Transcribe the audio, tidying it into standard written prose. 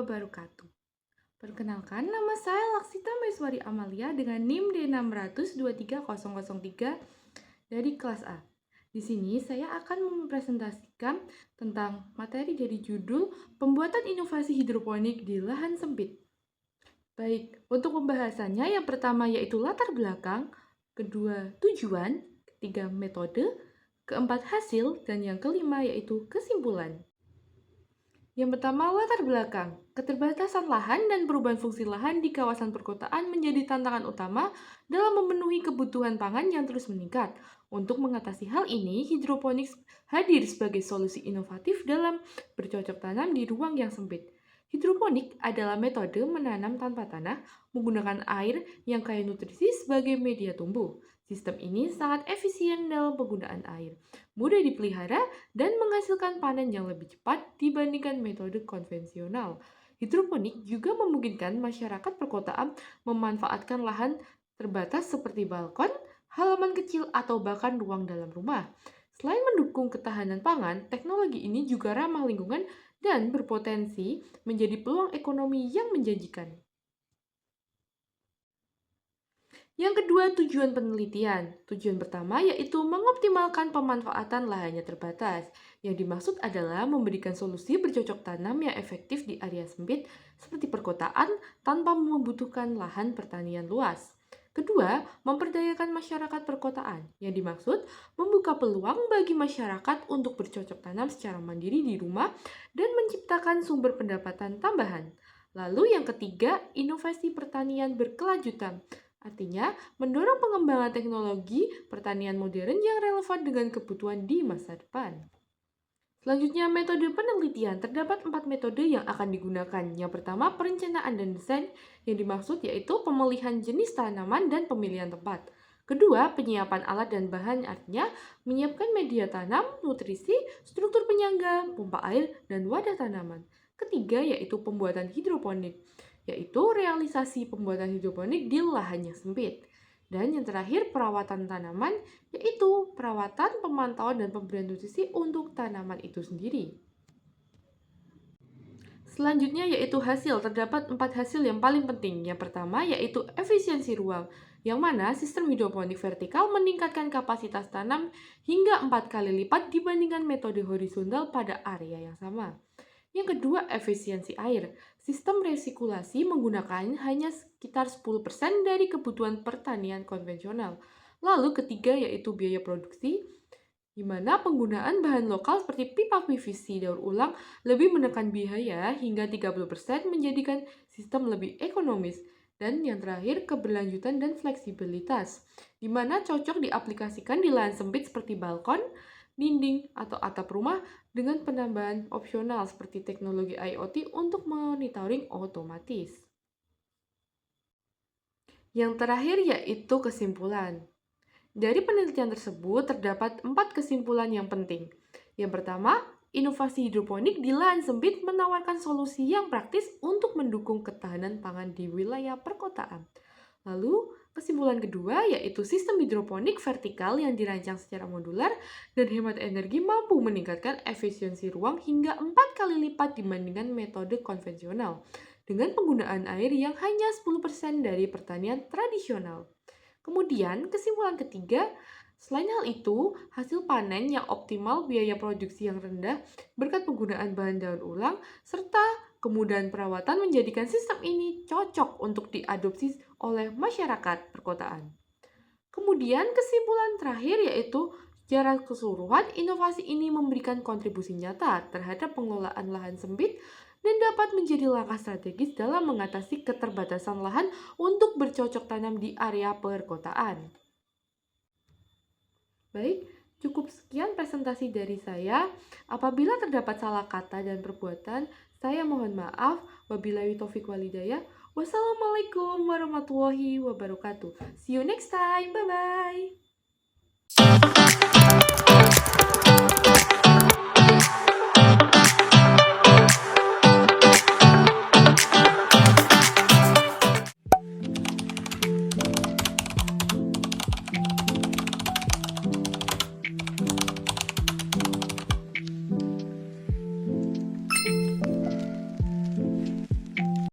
wabarakatuh. Perkenalkan, nama saya Laksita Maiswari Amalia dengan NIM D600-23003 dari kelas A. Di sini saya akan mempresentasikan tentang materi dari judul Pembuatan Inovasi Hidroponik di Lahan Sempit. Baik, untuk pembahasannya yang pertama yaitu latar belakang, kedua tujuan, ketiga metode, keempat hasil, dan yang kelima yaitu kesimpulan. Yang pertama, latar belakang. Keterbatasan lahan dan perubahan fungsi lahan di kawasan perkotaan menjadi tantangan utama dalam memenuhi kebutuhan pangan yang terus meningkat. Untuk mengatasi hal ini, hidroponik hadir sebagai solusi inovatif dalam bercocok tanam di ruang yang sempit. Hidroponik adalah metode menanam tanpa tanah menggunakan air yang kaya nutrisi sebagai media tumbuh. Sistem ini sangat efisien dalam penggunaan air, mudah dipelihara, dan menghasilkan panen yang lebih cepat dibandingkan metode konvensional. Hidroponik juga memungkinkan masyarakat perkotaan memanfaatkan lahan terbatas seperti balkon, halaman kecil, atau bahkan ruang dalam rumah. Selain mendukung ketahanan pangan, teknologi ini juga ramah lingkungan dan berpotensi menjadi peluang ekonomi yang menjanjikan. Yang kedua, tujuan penelitian. Tujuan pertama yaitu mengoptimalkan pemanfaatan lahan yang terbatas. Yang dimaksud adalah memberikan solusi bercocok tanam yang efektif di area sempit seperti perkotaan tanpa membutuhkan lahan pertanian luas. Kedua, memperdayakan masyarakat perkotaan. Yang dimaksud membuka peluang bagi masyarakat untuk bercocok tanam secara mandiri di rumah dan menciptakan sumber pendapatan tambahan. Lalu yang ketiga, inovasi pertanian berkelanjutan. Artinya, mendorong pengembangan teknologi pertanian modern yang relevan dengan kebutuhan di masa depan. Selanjutnya, metode penelitian. Terdapat 4 metode yang akan digunakan. Yang pertama, perencanaan dan desain, yang dimaksud yaitu pemilihan jenis tanaman dan pemilihan tempat. Kedua, penyiapan alat dan bahan, artinya menyiapkan media tanam, nutrisi, struktur penyangga, pompa air, dan wadah tanaman. Ketiga, yaitu pembuatan hidroponik, yaitu realisasi pembuatan hidroponik di lahan yang sempit. Dan yang terakhir, perawatan tanaman, yaitu perawatan, pemantauan, dan pemberian nutrisi untuk tanaman itu sendiri. Selanjutnya yaitu hasil. Terdapat 4 hasil yang paling penting. Yang pertama yaitu efisiensi ruang, yang mana sistem hidroponik vertikal meningkatkan kapasitas tanam hingga 4 kali lipat dibandingkan metode horizontal pada area yang sama. Yang kedua, efisiensi air. Sistem resikulasi menggunakan hanya sekitar 10% dari kebutuhan pertanian konvensional. Lalu ketiga yaitu biaya produksi, di mana penggunaan bahan lokal seperti pipa PVC daur ulang lebih menekan biaya hingga 30% menjadikan sistem lebih ekonomis. Dan yang terakhir, keberlanjutan dan fleksibilitas, di mana cocok diaplikasikan di lahan sempit seperti balkon, dinding, atau atap rumah dengan penambahan opsional seperti teknologi IoT untuk monitoring otomatis. Yang terakhir yaitu kesimpulan. Dari penelitian tersebut terdapat 4 kesimpulan yang penting. Yang pertama, inovasi hidroponik di lahan sempit menawarkan solusi yang praktis untuk mendukung ketahanan pangan di wilayah perkotaan. Lalu, kesimpulan kedua yaitu sistem hidroponik vertikal yang dirancang secara modular dan hemat energi mampu meningkatkan efisiensi ruang hingga 4 kali lipat dibandingkan metode konvensional dengan penggunaan air yang hanya 10% dari pertanian tradisional. Kemudian, kesimpulan ketiga, selain hal itu, hasil panen yang optimal, biaya produksi yang rendah berkat penggunaan bahan daur ulang, serta kemudahan perawatan menjadikan sistem ini cocok untuk diadopsi oleh masyarakat perkotaan. Kemudian kesimpulan terakhir yaitu secara keseluruhan inovasi ini memberikan kontribusi nyata terhadap pengelolaan lahan sempit dan dapat menjadi langkah strategis dalam mengatasi keterbatasan lahan untuk bercocok tanam di area perkotaan. Baik, cukup sekian presentasi dari saya. Apabila terdapat salah kata dan perbuatan, saya mohon maaf. Wabillahi taufiq walhidayah. Wassalamualaikum warahmatullahi wabarakatuh. See you next time. Bye-bye.